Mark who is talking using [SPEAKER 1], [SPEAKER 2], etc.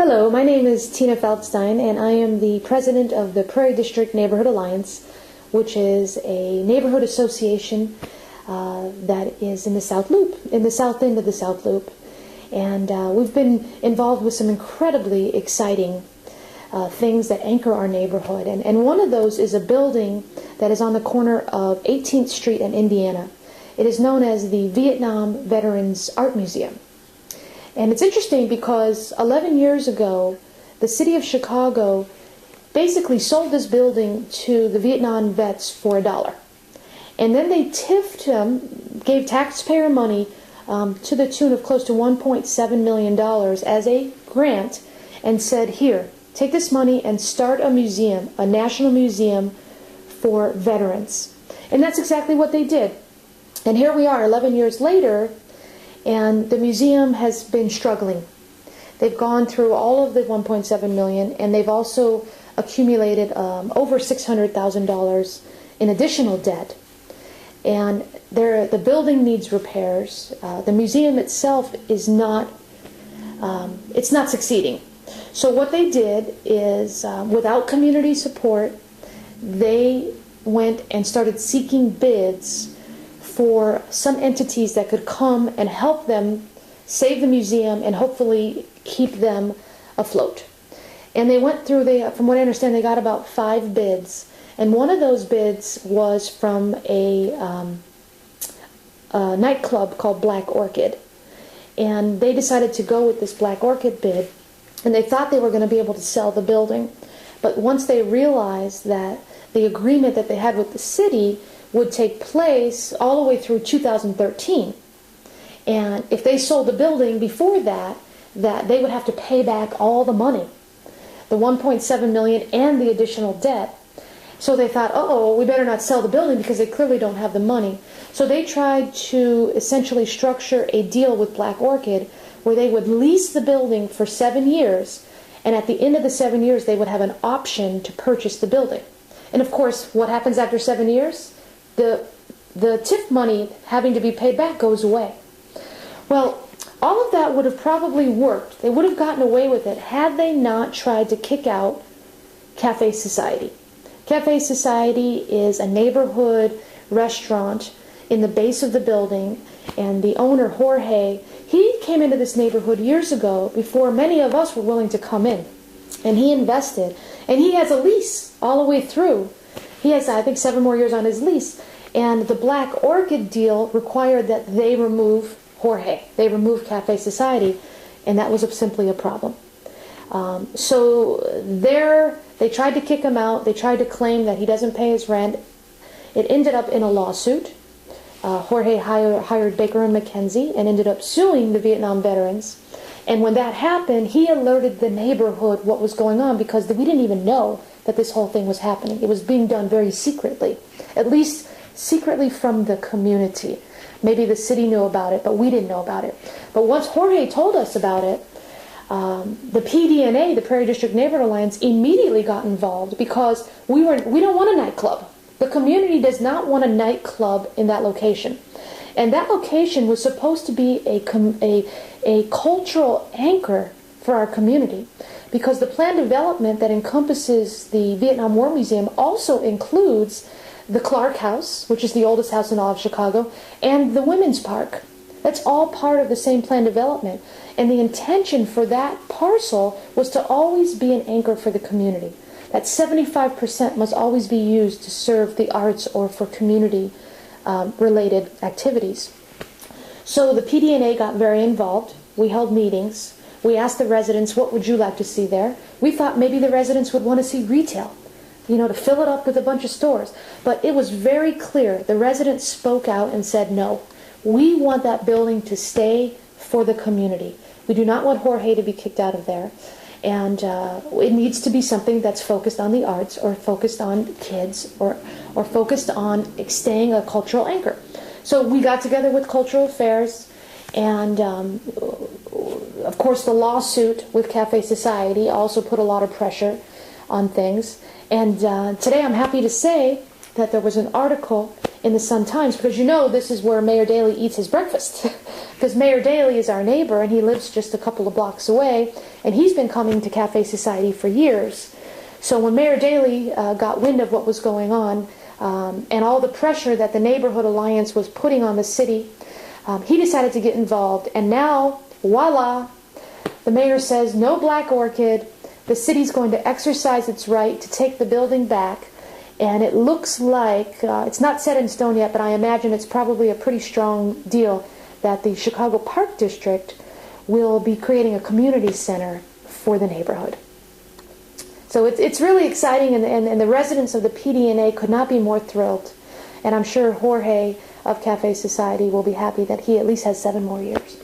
[SPEAKER 1] Hello, my name is Tina Feldstein, and I am the president of the Prairie District Neighborhood Alliance, which is a neighborhood association that is in the South Loop, in the south end of the South Loop. And we've been involved with some incredibly exciting things that anchor our neighborhood. And one of those is a building that is on the corner of 18th Street and Indiana. It is known as the Vietnam Veterans Art Museum. And it's interesting because 11 years ago, the city of Chicago basically sold this building to the Vietnam vets for $1. And then they tiffed them, gave taxpayer money to the tune of close to $1.7 million as a grant, and said, here, take this money and start a museum, a national museum for veterans. And that's exactly what they did. And here we are 11 years later, and the museum has been struggling. They've gone through all of the $1.7 million, and they've also accumulated over $600,000 in additional debt. And the building needs repairs. The museum itself is not, it's not succeeding. So what they did is, without community support, they went and started seeking bids for some entities that could come and help them save the museum and hopefully keep them afloat. And they went through, from what I understand, they got about 5 bids. And one of those bids was from a nightclub called Black Orchid. And they decided to go with this Black Orchid bid, and they thought they were going to be able to sell the building. But once they realized that the agreement that they had with the city would take place all the way through 2013. And if they sold the building before that they would have to pay back all the money, the $1.7 million and the additional debt. So they thought, oh, we better not sell the building because they clearly don't have the money. So they tried to essentially structure a deal with Black Orchid where they would lease the building for 7 years, and at the end of the 7 years they would have an option to purchase the building. And of course, what happens after 7 years? The TIF money having to be paid back goes away. Well, all of that would have probably worked. They would have gotten away with it had they not tried to kick out Cafe Society. Cafe Society is a neighborhood restaurant in the base of the building, and the owner, Jorge, he came into this neighborhood years ago before many of us were willing to come in. And he invested, and he has a lease all the way through. He has, I think, 7 more years on his lease. And the Black Orchid deal required that they remove Jorge. They remove Cafe Society, and that was simply a problem. So they tried to kick him out. They tried to claim that he doesn't pay his rent. It ended up in a lawsuit. Jorge hired Baker and McKenzie and ended up suing the Vietnam veterans. And when that happened, he alerted the neighborhood what was going on, because we didn't even know that this whole thing was happening. It was being done very secretly, at least secretly from the community. Maybe the city knew about it, but we didn't know about it. But once Jorge told us about it, the PDNA, the Prairie District Neighborhood Alliance, immediately got involved, because we don't want a nightclub. The community does not want a nightclub in that location. And that location was supposed to be a cultural anchor for our community, because the planned development that encompasses the Vietnam War Museum also includes the Clark House, which is the oldest house in all of Chicago, and the Women's Park. That's all part of the same planned development. And the intention for that parcel was to always be an anchor for the community. That 75% must always be used to serve the arts or for community related activities. So the PDNA got very involved. We held meetings. We asked the residents, what would you like to see there? We thought maybe the residents would want to see retail, to fill it up with a bunch of stores. But it was very clear. The residents spoke out and said, no, we want that building to stay for the community. We do not want Jorge to be kicked out of there. And it needs to be something that's focused on the arts, or focused on kids, or focused on staying a cultural anchor. So we got together with Cultural Affairs, and of course the lawsuit with Cafe Society also put a lot of pressure on things. And today I'm happy to say that there was an article in the Sun-Times, because this is where Mayor Daley eats his breakfast. because Mayor Daley is our neighbor, and he lives just a couple of blocks away, and he's been coming to Cafe Society for years. So when Mayor Daley got wind of what was going on, and all the pressure that the Neighborhood Alliance was putting on the city, he decided to get involved. And now, voila, the mayor says no black orchid. The city's going to exercise its right to take the building back. And it looks like, it's not set in stone yet, but I imagine it's probably a pretty strong deal that the Chicago Park District will be creating a community center for the neighborhood. So it's really exciting, and the residents of the PD&A could not be more thrilled. And I'm sure Jorge of Cafe Society will be happy that he at least has 7 more years.